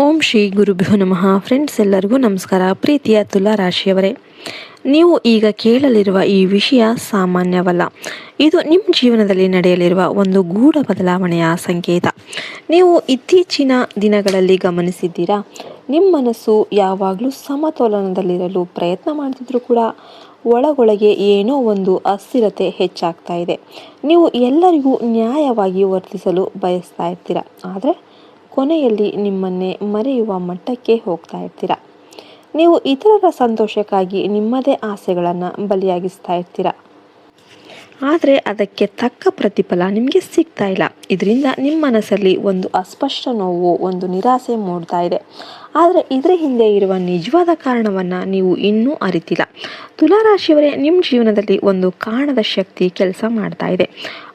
ಓಂ ಶ್ರೀ ಗುರುಭ್ಯೋ ನಮಃ. ಫ್ರೆಂಡ್ಸ್, ಎಲ್ಲರಿಗೂ ನಮಸ್ಕಾರ. ಪ್ರೀತಿಯ ತುಲಾ ರಾಶಿಯವರೇ, ನೀವು ಈಗ ಕೇಳಲಿರುವ ಈ ವಿಷಯ ಸಾಮಾನ್ಯವಲ್ಲ. ಇದು ನಿಮ್ಮ ಜೀವನದಲ್ಲಿ ನಡೆಯಲಿರುವ ಒಂದು ಗೂಢ ಬದಲಾವಣೆಯ ಸಂಕೇತ. ನೀವು ಇತ್ತೀಚಿನ ದಿನಗಳಲ್ಲಿ ಗಮನಿಸಿದ್ದೀರಾ, ನಿಮ್ಮ ಮನಸ್ಸು ಯಾವಾಗಲೂ ಸಮತೋಲನದಲ್ಲಿರಲು ಪ್ರಯತ್ನ ಮಾಡ್ತಿದ್ರೂ ಕೂಡ ಒಳಗೊಳಗೆ ಏನೋ ಒಂದು ಅಸ್ಥಿರತೆ ಹೆಚ್ಚಾಗ್ತಾ ಇದೆ. ನೀವು ಎಲ್ಲರಿಗೂ ನ್ಯಾಯವಾಗಿ ವರ್ತಿಸಲು ಬಯಸ್ತಾ ಇರ್ತೀರ, ಆದರೆ ಕೊನೆಯಲ್ಲಿ ನಿಮ್ಮನ್ನೇ ಮರೆಯುವ ಮಟ್ಟಕ್ಕೆ ಹೋಗ್ತಾ ಇರ್ತೀರ. ನೀವು ಇತರರ ಸಂತೋಷಕ್ಕಾಗಿ ನಿಮ್ಮದೇ ಆಸೆಗಳನ್ನು ಬಲಿಯಾಗಿಸ್ತಾ ಇರ್ತೀರ, ಆದರೆ ಅದಕ್ಕೆ ತಕ್ಕ ಪ್ರತಿಫಲ ನಿಮಗೆ ಸಿಗ್ತಾ ಇಲ್ಲ. ಇದರಿಂದ ನಿಮ್ಮ ಮನಸ್ಸಲ್ಲಿ ಒಂದು ಅಸ್ಪಷ್ಟ ನೋವು, ಒಂದು ನಿರಾಸೆ ಮೂಡ್ತಾ ಇದೆ. ಆದರೆ ಇದರ ಹಿಂದೆ ಇರುವ ನಿಜವಾದ ಕಾರಣವನ್ನು ನೀವು ಇನ್ನೂ ಅರಿತಿಲ್ಲ. ತುಲಾರಾಶಿಯವರೇ, ನಿಮ್ಮ ಜೀವನದಲ್ಲಿ ಒಂದು ಕಾಣದ ಶಕ್ತಿ ಕೆಲಸ ಮಾಡ್ತಾ ಇದೆ.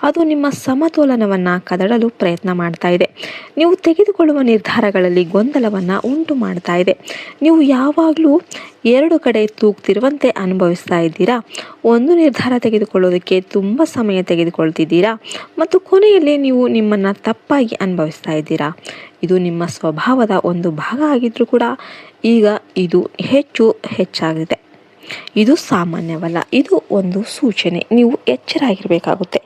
ಅದು ನಿಮ್ಮ ಸಮತೋಲನವನ್ನು ಕದಡಲು ಪ್ರಯತ್ನ ಮಾಡ್ತಾ ಇದೆ. ನೀವು ತೆಗೆದುಕೊಳ್ಳುವ ನಿರ್ಧಾರಗಳಲ್ಲಿ ಗೊಂದಲವನ್ನು ಉಂಟು ಮಾಡ್ತಾ ಇದೆ. ನೀವು ಯಾವಾಗಲೂ ಎರಡು ಕಡೆ ತೂಗ್ತಿರುವಂತೆ ಅನುಭವಿಸ್ತಾ ಇದ್ದೀರಾ. ಒಂದು ನಿರ್ಧಾರ ತೆಗೆದುಕೊಳ್ಳೋದಕ್ಕೆ ತುಂಬ ಸಮಯ ತೆಗೆದುಕೊಳ್ತಿದ್ದೀರಾ ಮತ್ತು ಕೊನೆಯಲ್ಲಿ ನೀವು ನಿಮ್ಮನ್ನು ತಪ್ಪಾಗಿ ಅನುಭವಿಸ್ತಾ ಇದ್ದೀರಾ. ಇದು ನಿಮ್ಮ ಸ್ವಭಾವದ ಒಂದು ಭಾಗ ಆಗಿದ್ರೂ ಕೂಡ ಈಗ ಇದು ಹೆಚ್ಚಾಗಿದೆ. ಇದು ಸಾಮಾನ್ಯವಲ್ಲ, ಇದು ಒಂದು ಸೂಚನೆ. ನೀವು ಎಚ್ಚರಾಗಿರಬೇಕಾಗುತ್ತೆ.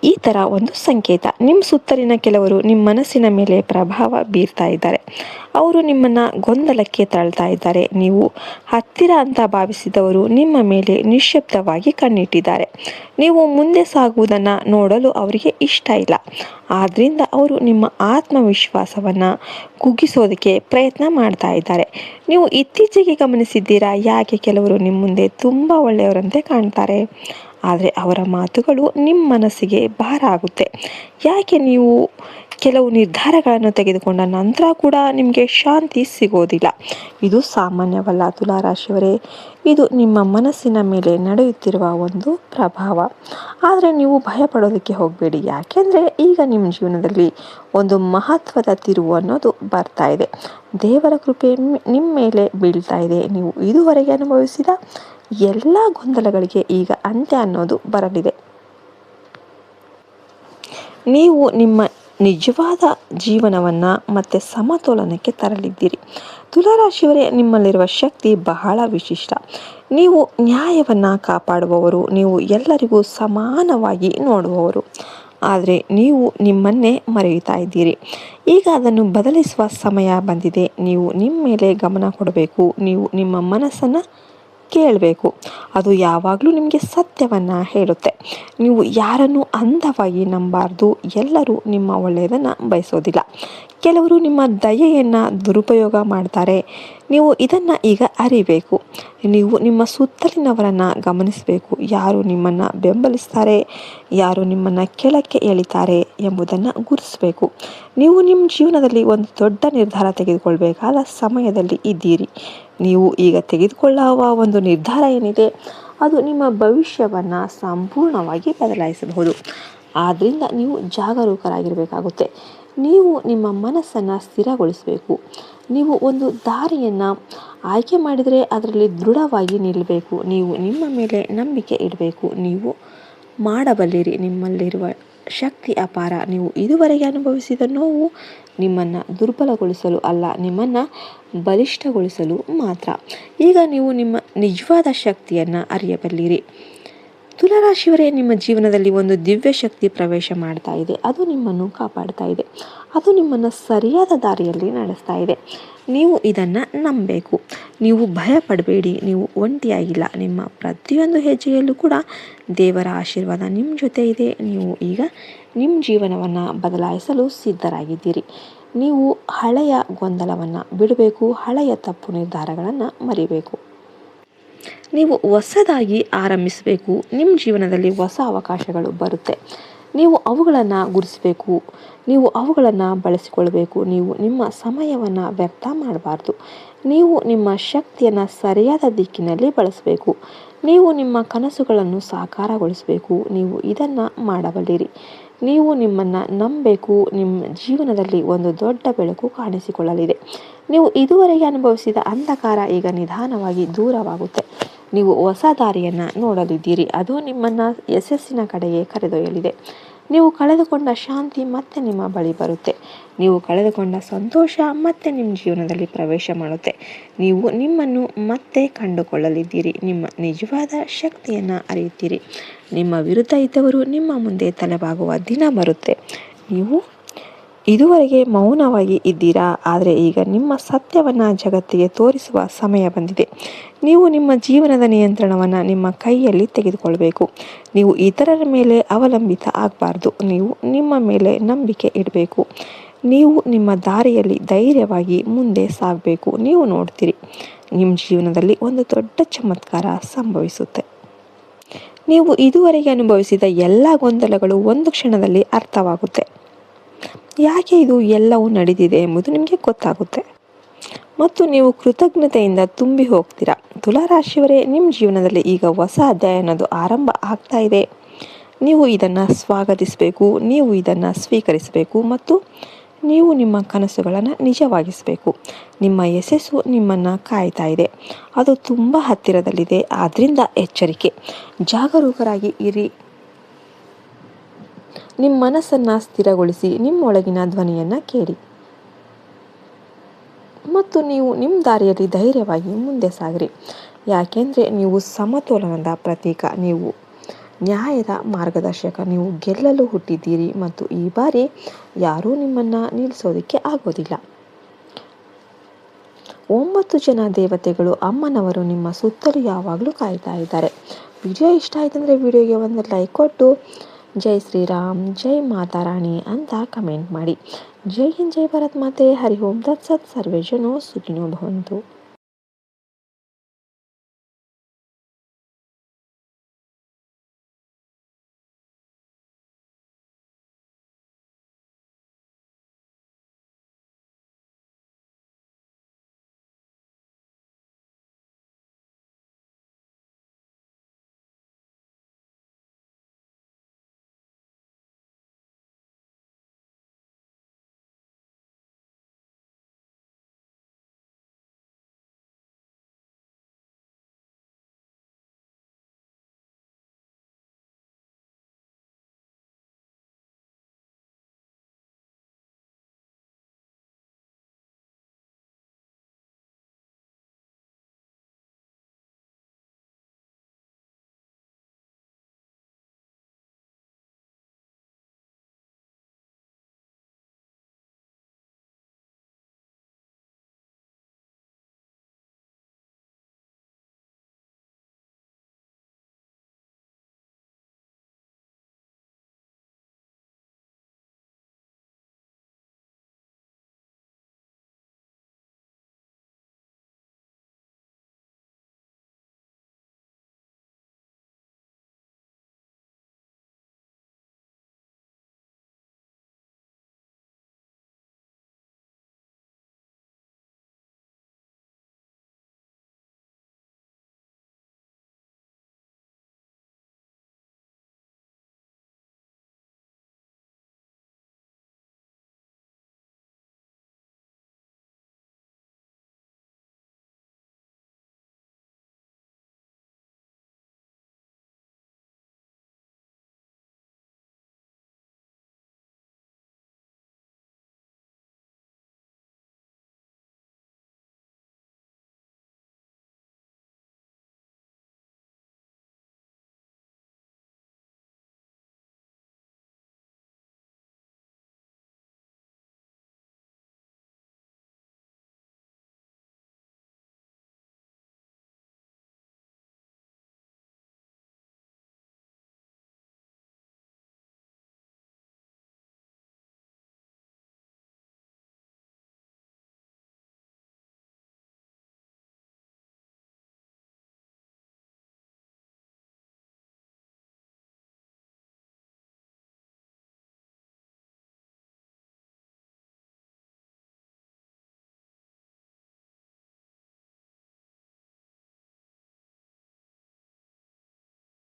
ಈ ಥರ ಒಂದು ಸಂಕೇತ. ನಿಮ್ಮ ಸುತ್ತಲಿನ ಕೆಲವರು ನಿಮ್ಮ ಮನಸ್ಸಿನ ಮೇಲೆ ಪ್ರಭಾವ ಬೀರ್ತಾ ಇದ್ದಾರೆ. ಅವರು ನಿಮ್ಮನ್ನು ಗೊಂದಲಕ್ಕೆ ತಳ್ತಾ ಇದ್ದಾರೆ. ನೀವು ಹತ್ತಿರ ಅಂತ ಭಾವಿಸಿದವರು ನಿಮ್ಮ ಮೇಲೆ ನಿಶ್ಶಬ್ದವಾಗಿ ಕಣ್ಣಿಟ್ಟಿದ್ದಾರೆ. ನೀವು ಮುಂದೆ ಸಾಗುವುದನ್ನು ನೋಡಲು ಅವರಿಗೆ ಇಷ್ಟ ಇಲ್ಲ. ಆದ್ದರಿಂದ ಅವರು ನಿಮ್ಮ ಆತ್ಮವಿಶ್ವಾಸವನ್ನು ಕುಗ್ಗಿಸೋದಕ್ಕೆ ಪ್ರಯತ್ನ ಮಾಡ್ತಾ ಇದ್ದಾರೆ. ನೀವು ಇತ್ತೀಚೆಗೆ ಗಮನಿಸಿದ್ದೀರಾ, ಯಾಕೆ ಕೆಲವರು ನಿಮ್ಮ ಮುಂದೆ ತುಂಬ ಒಳ್ಳೆಯವರಂತೆ ಕಾಣ್ತಾರೆ, ಆದರೆ ಅವರ ಮಾತುಗಳು ನಿಮ್ಮ ಮನಸ್ಸಿಗೆ ಭಾರ ಆಗುತ್ತೆ. ಯಾಕೆ ನೀವು ಕೆಲವು ನಿರ್ಧಾರಗಳನ್ನು ತೆಗೆದುಕೊಂಡ ನಂತರ ಕೂಡ ನಿಮಗೆ ಶಾಂತಿ ಸಿಗೋದಿಲ್ಲ. ಇದು ಸಾಮಾನ್ಯವಲ್ಲ ತುಲಾರಾಶಿಯವರೇ, ಇದು ನಿಮ್ಮ ಮನಸ್ಸಿನ ಮೇಲೆ ನಡೆಯುತ್ತಿರುವ ಒಂದು ಪ್ರಭಾವ. ಆದರೆ ನೀವು ಭಯಪಡೋದಕ್ಕೆ ಹೋಗಬೇಡಿ. ಯಾಕೆಂದರೆ ಈಗ ನಿಮ್ಮ ಜೀವನದಲ್ಲಿ ಒಂದು ಮಹತ್ವದ ತಿರುವು ಅನ್ನೋದು ಬರ್ತಾ ಇದೆ. ದೇವರ ಕೃಪೆ ನಿಮ್ಮ ಮೇಲೆ ಬೀಳ್ತಾ ಇದೆ. ನೀವು ಇದುವರೆಗೆ ಅನುಭವಿಸಿದ ಎಲ್ಲ ಗೊಂದಲಗಳಿಗೆ ಈಗ ಅಂತ್ಯ ಅನ್ನೋದು ಬರಲಿದೆ. ನೀವು ನಿಮ್ಮ ನಿಜವಾದ ಜೀವನವನ್ನು ಮತ್ತೆ ಸಮತೋಲನಕ್ಕೆ ತರಲಿದ್ದೀರಿ. ತುಲಾರಾಶಿಯವರೇ, ನಿಮ್ಮಲ್ಲಿರುವ ಶಕ್ತಿ ಬಹಳ ವಿಶಿಷ್ಟ. ನೀವು ನ್ಯಾಯವನ್ನು ಕಾಪಾಡುವವರು, ನೀವು ಎಲ್ಲರಿಗೂ ಸಮಾನವಾಗಿ ನೋಡುವವರು. ಆದರೆ ನೀವು ನಿಮ್ಮನ್ನೇ ಮರೆಯುತ್ತಾ ಇದ್ದೀರಿ. ಈಗ ಅದನ್ನು ಬದಲಿಸುವ ಸಮಯ ಬಂದಿದೆ. ನೀವು ನಿಮ್ಮ ಮೇಲೆ ಗಮನ ಕೊಡಬೇಕು. ನೀವು ನಿಮ್ಮ ಮನಸ್ಸನ್ನು ಕೇಳಬೇಕು. ಅದು ಯಾವಾಗಲೂ ನಿಮಗೆ ಸತ್ಯವನ್ನು ಹೇಳುತ್ತೆ. ನೀವು ಯಾರನ್ನು ಅಂಧವಾಗಿ ನಂಬಾರ್ದು. ಎಲ್ಲರೂ ನಿಮ್ಮ ಒಳ್ಳೆಯದನ್ನು ಬಯಸೋದಿಲ್ಲ. ಕೆಲವರು ನಿಮ್ಮ ದಯೆಯನ್ನು ದುರುಪಯೋಗ ಮಾಡ್ತಾರೆ. ನೀವು ಇದನ್ನು ಈಗ ಅರಿಬೇಕು. ನೀವು ನಿಮ್ಮ ಸುತ್ತಲಿನವರನ್ನು ಗಮನಿಸಬೇಕು. ಯಾರು ನಿಮ್ಮನ್ನು ಬೆಂಬಲಿಸ್ತಾರೆ, ಯಾರು ನಿಮ್ಮನ್ನು ಕೆಳಕ್ಕೆ ಎಳಿತಾರೆ ಎಂಬುದನ್ನು ಗುರುತಿಸಬೇಕು. ನೀವು ನಿಮ್ಮ ಜೀವನದಲ್ಲಿ ಒಂದು ದೊಡ್ಡ ನಿರ್ಧಾರ ತೆಗೆದುಕೊಳ್ಬೇಕಾದ ಸಮಯದಲ್ಲಿ ಇದ್ದೀರಿ. ನೀವು ಈಗ ತೆಗೆದುಕೊಳ್ಳುವ ಒಂದು ನಿರ್ಧಾರ ಏನಿದೆ, ಅದು ನಿಮ್ಮ ಭವಿಷ್ಯವನ್ನು ಸಂಪೂರ್ಣವಾಗಿ ಬದಲಾಯಿಸಬಹುದು. ಆದ್ದರಿಂದ ನೀವು ಜಾಗರೂಕರಾಗಿರಬೇಕಾಗುತ್ತೆ. ನೀವು ನಿಮ್ಮ ಮನಸ್ಸನ್ನು ಸ್ಥಿರಗೊಳಿಸಬೇಕು. ನೀವು ಒಂದು ದಾರಿಯನ್ನು ಆಯ್ಕೆ ಮಾಡಿದರೆ ಅದರಲ್ಲಿ ದೃಢವಾಗಿ ನಿಲ್ಲಬೇಕು. ನೀವು ನಿಮ್ಮ ಮೇಲೆ ನಂಬಿಕೆ ಇಡಬೇಕು. ನೀವು ಮಾಡಬಲ್ಲಿರಿ. ನಿಮ್ಮಲ್ಲಿರುವ ಶಕ್ತಿ ಅಪಾರ. ನೀವು ಇದುವರೆಗೆ ಅನುಭವಿಸಿದ ನೋವು ನಿಮ್ಮನ್ನು ದುರ್ಬಲಗೊಳಿಸಲು ಅಲ್ಲ, ನಿಮ್ಮನ್ನು ಬಲಿಷ್ಠಗೊಳಿಸಲು ಮಾತ್ರ. ಈಗ ನೀವು ನಿಮ್ಮ ನಿಜವಾದ ಶಕ್ತಿಯನ್ನು ಅರಿಯಬಲ್ಲಿರಿ. ತುಲಾರಾಶಿಯವರೇ, ನಿಮ್ಮ ಜೀವನದಲ್ಲಿ ಒಂದು ದಿವ್ಯ ಶಕ್ತಿ ಪ್ರವೇಶ ಮಾಡ್ತಾ ಇದೆ. ಅದು ನಿಮ್ಮನ್ನು ಕಾಪಾಡ್ತಾ ಇದೆ. ಅದು ನಿಮ್ಮನ್ನು ಸರಿಯಾದ ದಾರಿಯಲ್ಲಿ ನಡೆಸ್ತಾ ಇದೆ. ನೀವು ಇದನ್ನು ನಂಬಬೇಕು. ನೀವು ಭಯಪಡಬೇಡಿ. ನೀವು ಒಂಟಿಯಾಗಿಲ್ಲ. ನಿಮ್ಮ ಪ್ರತಿಯೊಂದು ಹೆಜ್ಜೆಯಲ್ಲೂ ಕೂಡ ದೇವರ ಆಶೀರ್ವಾದ ನಿಮ್ಮ ಜೊತೆ ಇದೆ. ನೀವು ಈಗ ನಿಮ್ಮ ಜೀವನವನ್ನು ಬದಲಾಯಿಸಲು ಸಿದ್ಧರಾಗಿದ್ದೀರಿ. ನೀವು ಹಳೆಯ ಗೊಂದಲವನ್ನು ಬಿಡಬೇಕು. ಹಳೆಯ ತಪ್ಪು ನಿರ್ಧಾರಗಳನ್ನು ಮರಿಬೇಕು. ನೀವು ಹೊಸದಾಗಿ ಆರಂಭಿಸಬೇಕು. ನಿಮ್ಮ ಜೀವನದಲ್ಲಿ ಹೊಸ ಅವಕಾಶಗಳು ಬರುತ್ತೆ. ನೀವು ಅವುಗಳನ್ನು ಗುರುತಿಸಬೇಕು. ನೀವು ಅವುಗಳನ್ನು ಬಳಸಿಕೊಳ್ಬೇಕು. ನೀವು ನಿಮ್ಮ ಸಮಯವನ್ನು ವ್ಯರ್ಥ ಮಾಡಬಾರ್ದು. ನೀವು ನಿಮ್ಮ ಶಕ್ತಿಯನ್ನು ಸರಿಯಾದ ದಿಕ್ಕಿನಲ್ಲಿ ಬಳಸಬೇಕು. ನೀವು ನಿಮ್ಮ ಕನಸುಗಳನ್ನು ಸಾಕಾರಗೊಳಿಸಬೇಕು. ನೀವು ಇದನ್ನು ಮಾಡಬಲ್ಲಿರಿ. ನೀವು ನಿಮ್ಮನ್ನು ನಂಬಬೇಕು. ನಿಮ್ಮ ಜೀವನದಲ್ಲಿ ಒಂದು ದೊಡ್ಡ ಬೆಳಕು ಕಾಣಿಸಿಕೊಳ್ಳಲಿದೆ. ನೀವು ಇದುವರೆಗೆ ಅನುಭವಿಸಿದ ಅಂಧಕಾರ ಈಗ ನಿಧಾನವಾಗಿ ದೂರವಾಗುತ್ತೆ. ನೀವು ಹೊಸ ದಾರಿಯನ್ನು ನೋಡಲಿದ್ದೀರಿ. ಅದು ನಿಮ್ಮನ್ನು ಯಶಸ್ಸಿನ ಕಡೆಗೆ ಕರೆದೊಯ್ಯಲಿದೆ. ನೀವು ಕಳೆದುಕೊಂಡ ಶಾಂತಿ ಮತ್ತೆ ನಿಮ್ಮ ಬಳಿ ಬರುತ್ತೆ. ನೀವು ಕಳೆದುಕೊಂಡ ಸಂತೋಷ ಮತ್ತೆ ನಿಮ್ಮ ಜೀವನದಲ್ಲಿ ಪ್ರವೇಶ ಮಾಡುತ್ತೆ. ನೀವು ನಿಮ್ಮನ್ನು ಮತ್ತೆ ಕಂಡುಕೊಳ್ಳಲಿದ್ದೀರಿ. ನಿಮ್ಮ ನಿಜವಾದ ಶಕ್ತಿಯನ್ನು ಅರಿಯುತ್ತೀರಿ. ನಿಮ್ಮ ವಿರುದ್ಧ ಇದ್ದವರು ನಿಮ್ಮ ಮುಂದೆ ತಲೆಬಾಗುವ ದಿನ ಬರುತ್ತೆ. ನೀವು ಇದುವರೆಗೆ ಮೌನವಾಗಿ ಇದ್ದೀರಾ, ಆದರೆ ಈಗ ನಿಮ್ಮ ಸತ್ಯವನ್ನು ಜಗತ್ತಿಗೆ ತೋರಿಸುವ ಸಮಯ ಬಂದಿದೆ. ನೀವು ನಿಮ್ಮ ಜೀವನದ ನಿಯಂತ್ರಣವನ್ನು ನಿಮ್ಮ ಕೈಯಲ್ಲಿ ತೆಗೆದುಕೊಳ್ಬೇಕು. ನೀವು ಇತರರ ಮೇಲೆ ಅವಲಂಬಿತ ಆಗಬಾರ್ದು. ನೀವು ನಿಮ್ಮ ಮೇಲೆ ನಂಬಿಕೆ ಇಡಬೇಕು. ನೀವು ನಿಮ್ಮ ದಾರಿಯಲ್ಲಿ ಧೈರ್ಯವಾಗಿ ಮುಂದೆ ಸಾಗಬೇಕು. ನೀವು ನೋಡ್ತೀರಿ, ನಿಮ್ಮ ಜೀವನದಲ್ಲಿ ಒಂದು ದೊಡ್ಡ ಚಮತ್ಕಾರ ಸಂಭವಿಸುತ್ತೆ. ನೀವು ಇದುವರೆಗೆ ಅನುಭವಿಸಿದ ಎಲ್ಲ ಗೊಂದಲಗಳು ಒಂದು ಕ್ಷಣದಲ್ಲಿ ಅರ್ಥವಾಗುತ್ತೆ. ಯಾಕೆ ಇದು ಎಲ್ಲವೂ ನಡೆದಿದೆ ಎಂಬುದು ನಿಮಗೆ ಗೊತ್ತಾಗುತ್ತೆ ಮತ್ತು ನೀವು ಕೃತಜ್ಞತೆಯಿಂದ ತುಂಬಿ ಹೋಗ್ತೀರಾ. ತುಲಾರಾಶಿಯವರೇ, ನಿಮ್ಮ ಜೀವನದಲ್ಲಿ ಈಗ ಹೊಸ ಅಧ್ಯಾಯ ಅನ್ನೋದು ಆರಂಭ ಆಗ್ತಾ ಇದೆ. ನೀವು ಇದನ್ನು ಸ್ವಾಗತಿಸಬೇಕು, ನೀವು ಇದನ್ನು ಸ್ವೀಕರಿಸಬೇಕು ಮತ್ತು ನೀವು ನಿಮ್ಮ ಕನಸುಗಳನ್ನು ನಿಜವಾಗಿಸಬೇಕು. ನಿಮ್ಮ ಯಶಸ್ಸು ನಿಮ್ಮನ್ನು ಕಾಯ್ತಾ ಇದೆ. ಅದು ತುಂಬ ಹತ್ತಿರದಲ್ಲಿದೆ. ಆದ್ದರಿಂದ ಎಚ್ಚರಿಕೆ, ಜಾಗರೂಕರಾಗಿ ಇರಿ. ನಿಮ್ಮ ಮನಸ್ಸನ್ನು ಸ್ಥಿರಗೊಳಿಸಿ, ನಿಮ್ಮೊಳಗಿನ ಧ್ವನಿಯನ್ನು ಕೇಳಿ ಮತ್ತು ನೀವು ನಿಮ್ಮ ದಾರಿಯಲ್ಲಿ ಧೈರ್ಯವಾಗಿ ಮುಂದೆ ಸಾಗಿರಿ. ಯಾಕೆಂದರೆ ನೀವು ಸಮತೋಲನದ ಪ್ರತೀಕ, ನೀವು ನ್ಯಾಯದ ಮಾರ್ಗದರ್ಶಕ, ನೀವು ಗೆಲ್ಲಲು ಹುಟ್ಟಿದ್ದೀರಿ ಮತ್ತು ಈ ಬಾರಿ ಯಾರೂ ನಿಮ್ಮನ್ನು ನಿಲ್ಲಿಸೋದಕ್ಕೆ ಆಗೋದಿಲ್ಲ. 9 ಜನ ದೇವತೆಗಳು ಅಮ್ಮನವರು ನಿಮ್ಮ ಸುತ್ತಲೂ ಯಾವಾಗಲೂ ಕಾಯ್ತಾ ಇದ್ದಾರೆ. ವಿಡಿಯೋ ಇಷ್ಟ ಆಯ್ತಂದರೆ ವಿಡಿಯೋಗೆ ಒಂದು ಲೈಕ್ ಕೊಟ್ಟು ಜೈ ಶ್ರೀರಾಮ್, ಜೈ ಮಾತಾ ರಾಣಿ ಅಂತ ಕಮೆಂಟ್ ಮಾಡಿ. ಜೈ ಹಿಂದ್, ಜೈ ಭಾರತ್ ಮಾತೆ. ಹರಿ ಓಂ ತತ್ಸತ್. ಸರ್ವೇ ಜನೋ ಸುಖಿನೋ ಭವಂತು.